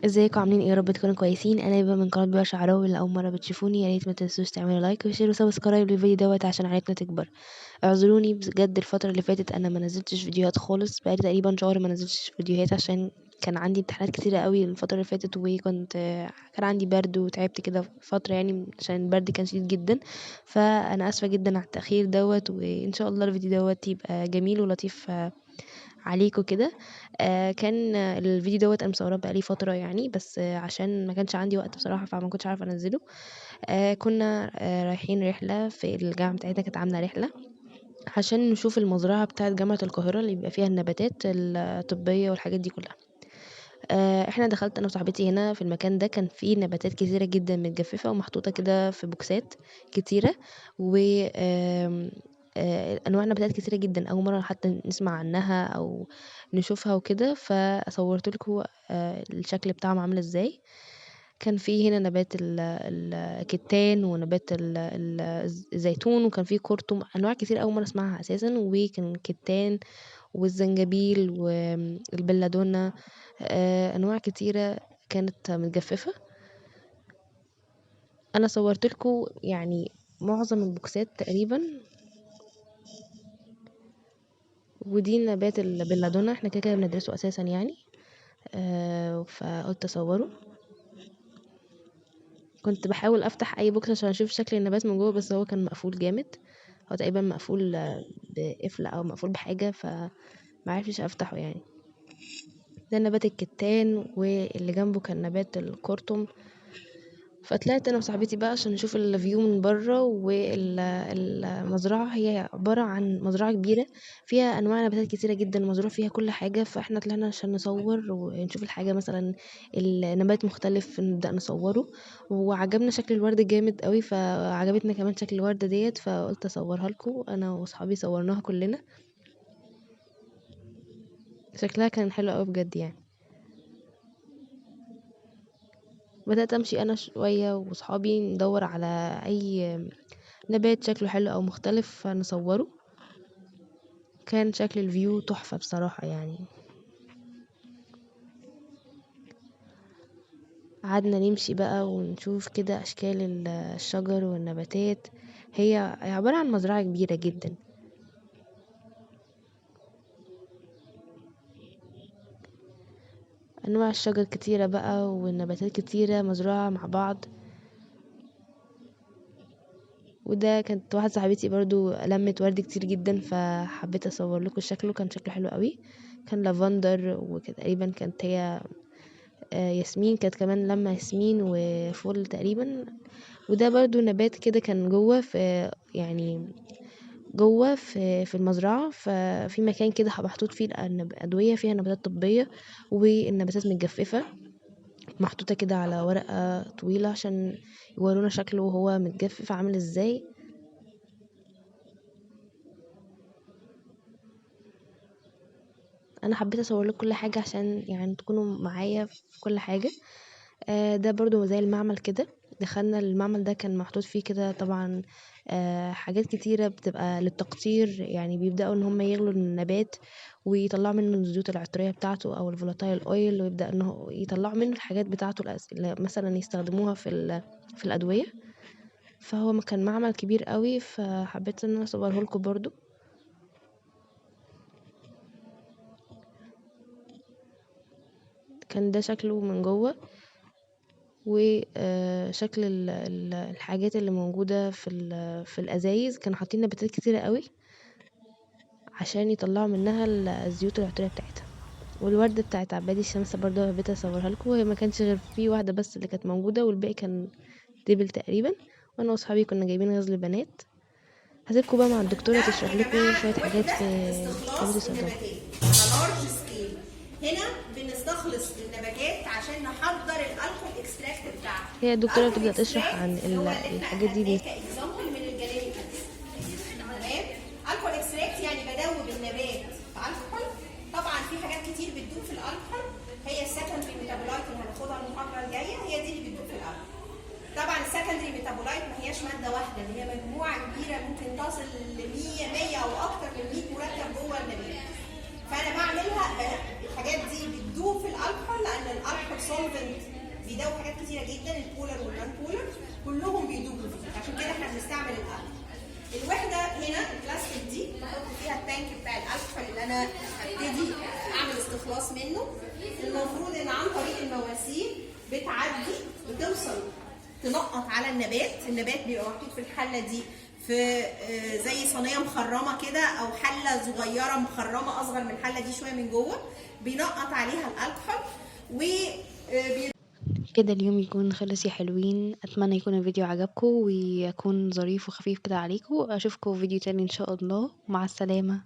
ازيكم عاملين ايه؟ يا رب تكونوا كويسين. انا يبقى من قناه بقى شعراوي. اللي اول مره بتشوفوني يا ريت ما تنسوش تعملوا لايك وشير وسبسكرايب للفيديو عشان عائلتنا تكبر. اعذروني بجد، الفتره اللي فاتت انا ما نزلتش فيديوهات خالص، بقالي تقريبا شهر ما نزلتش فيديوهات عشان كان عندي امتحانات كتيره قوي الفتره اللي فاتت، وكنت كان عندي برد وتعبت كده فتره، يعني عشان البرد كان شديد جدا. فانا اسفه جدا على التاخير وان شاء الله الفيديو يبقى جميل ولطيف عليكم كده. كان الفيديو انا مصوراه بقالي فتره يعني، بس عشان ما كانش عندي وقت بصراحه فما كنتش عارفه انزله. كنا رايحين رحله في الجامعه بتاعتنا، كانت عامله رحله عشان نشوف المزرعه بتاعه جامعه القاهره اللي بيبقى فيها النباتات الطبيه والحاجات دي كلها. احنا دخلت انا وصاحبتي هنا في المكان ده، كان فيه نباتات كتيره جدا متجففه ومحطوطه كده في بوكسات كتيره، و انواع نباتات كتيره جدا اول مره حتى نسمع عنها او نشوفها وكده. فصورت لكم الشكل بتاعهم عامل ازاي. كان في هنا نبات الكتان ونبات الزيتون، وكان في كركم، انواع كتير اول مره اسمعها اساسا. وكان كتان والزنجبيل والبلادونا، انواع كتيره كانت متجففه. انا صورت لكم يعني معظم البوكسات تقريبا. ودي نبات البلادونا، احنا كده بندرسه اساسا يعني. فقلت اصوره. كنت بحاول افتح اي بوكس عشان اشوف شكل النبات من جوه، بس هو كان مقفول جامد. هو تقريبا مقفول بقفل او مقفول بحاجه، فمعرفتش افتحه يعني. ده نبات الكتان، واللي جنبه كان نبات الكركم. فطلعت انا وصاحبتي بقى عشان نشوف الفيو من بره. والمزرعه هي عباره عن مزرعه كبيره فيها انواع نباتات كتيره جدا، مزروع فيها كل حاجه. فاحنا طلعنا عشان نصور ونشوف الحاجه، مثلا النبات مختلف نبدا نصوره. وعجبنا شكل الورد جامد قوي، فعجبتنا كمان شكل الورده ديت، فقلت اصورها لكم. انا واصحابي صورناها كلنا. شكلها كان حلو قوي بجد يعني. بدأت أمشي أنا شوية وصحابي ندور على أي نبات شكله حلو أو مختلف نصوره. كان شكل الفيو تحفة بصراحة يعني. قعدنا نمشي بقى ونشوف كده أشكال الشجر والنباتات. هي عبارة عن مزرعة كبيرة جدا. أنواع الشجر كتيرة بقى والنباتات كتيرة مزروعة مع بعض. وده كانت واحدة صاحبتي برضو لمت ورد كتير جدا، فحبيت اصور لكم شكله. كان شكله حلو قوي، كان لافندر، وكانت تقريبا كانت هي ياسمين، كانت كمان لما ياسمين وفول تقريبا. وده برضو نبات كده كان جوه في يعني جوه في المزرعة. ففي مكان كده محطوط فيه الأدوية، فيها نباتات طبية والنباتات متجففة محطوطة كده على ورقة طويلة عشان يورونا شكله وهو متجفف عامل ازاي. انا حبيت اصور لكم كل حاجه عشان يعني تكونوا معايا في كل حاجه. ده برضو زي المعمل كده. دخلنا المعمل ده كان محطوط فيه كده طبعا حاجات كتيره بتبقى للتقطير، يعني بيبداوا ان هم يغلوا النبات ويطلعوا منه الزيوت العطريه بتاعته او الفولاتايل اويل، ويبدا انه يطلعوا منه الحاجات بتاعته اللي مثلا يستخدموها في الادويه. فهو كان معمل كبير قوي، فحبيت ان انا اصوره لكم برضو. كان ده شكله من جوه. وشكل الحاجات اللي موجودة في الأزايز، كانوا حاطين نباتات كتيرة قوي عشان يطلعوا منها الزيوت العطرية بتاعتها. والوردة بتاعت عبادي الشمس برضه حبيت اصورها لكم، وهي ما كانش غير في واحدة بس اللي كانت موجودة، والباقي كان دبل تقريبا. وانا واصحابي كنا جايبين غزل بنات. هسيبكم بقى مع الدكتورة ده تشرح لكم شوية حاجات وحده في كبد استخلاص الصيدلة. النباتات على لارج سكيل. هنا بنستخلص النباتات عشان نحضر الالكول اكستراكت بتاعها. هي الدكتورة الالكول بتبدأ تشرح اكستراكت عن هو اللي احنا الحاجات اخدناه دي. كاكزامبل من الجليريك اسيد. تمام. الكول اكستراكت يعني بدوب النبات في الكحول. طبعا في حاجات كتير بتدوب في الالكحول، هي السكندري ميتابولايت اللي هناخدها المحاضره الجايه هي دي اللي بتدوب في الالكحول. طبعا السكندري ميتابولايت ما هياش ماده واحده، اللي هي مجموعه كبيره ممكن تصل ل 100 او اكتر من 100 مركب جوه النبات. فانا بعملها الحاجات دي بتدوب في الالكحول، لان الالكحول سولفنت بيدوب حاجات كتيره جدا، البولر والنون بولر كلهم بيدوبوا فيه، عشان كده احنا بنستعمل الالكحول. الوحده هنا البلاستيك دي بحط فيها التانك بتاع الالكحول اللي انا هبتدي اعمل استخلاص منه. المفروض ان عن طريق المواسير بتعدي بتوصل تنقط على النبات بيبقى محطوط في الحله دي في زي صينيه مخرمه كده او حله صغيره مخرمه اصغر من الحله دي شويه من جوه، بينقط عليها الالكحول و كده اليوم يكون خلص يا حلوين. اتمنى يكون الفيديو عجبكم ويكون ظريف وخفيف كده عليكم. اشوفكم في فيديو تاني ان شاء الله. مع السلامة.